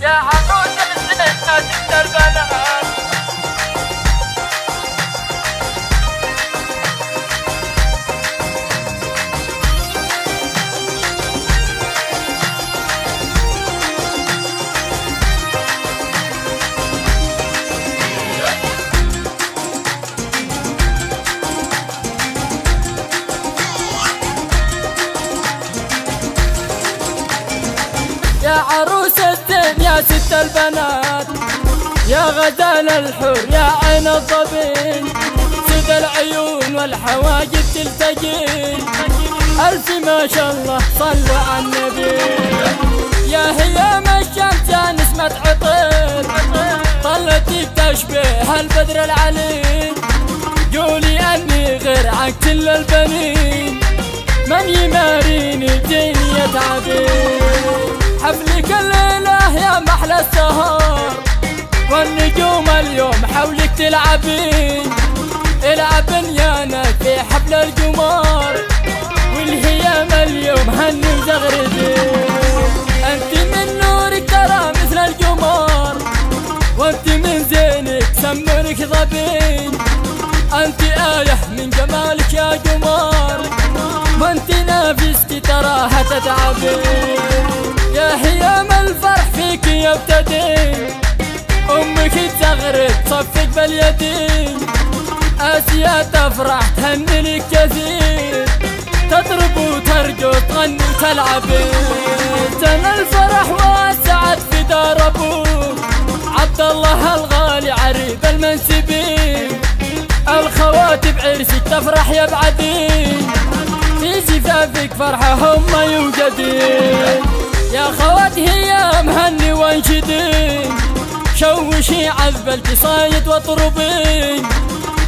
يا عروس الزين ما تقدر بنات. يا عروس الزين يا ست البنات، يا غزال الحور يا عين الضبين، سد العيون والحواجب تلتقي، ألف ما شاء الله صلوا على النبي. يا هيام الشمس يا نسمة عطر، طلتي بتشبه البدر العلي، قولي أني غير عن كل البنين، من يماريني بديني يتعبين. حفلك الليلة يا محلى السهر، والنجوم اليوم حولك تلعبين، العب بنيانك في حفل القمر، والهيام اليوم هني وزغردين. انت من نورك ترى مثل القمر، وانت من زينك سمرك ضبين، انت آية من جمالك يا قمر، وانت نافستي تراها تتعبين. يا هيام الفرح فيك يبتدي، امك تزغرد تصفق باليدين، اسيا تفرح تهني لك كثير، تضرب وترقص تغني وتلعبين. سنة الفرح والسعد في دار ابوك عبد الله الغالي عريب المنسبين، الخواتم بعرسك تفرح يا بعدين، في زفافك فرحة هم يوجدين. يا خوات هي مهني وانشدين، شوشي عذب القصايد واطربين،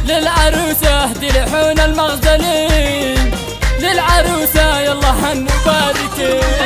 للعروسة اهدي لحون المغزلين، للعروسة يلا هني وباركين.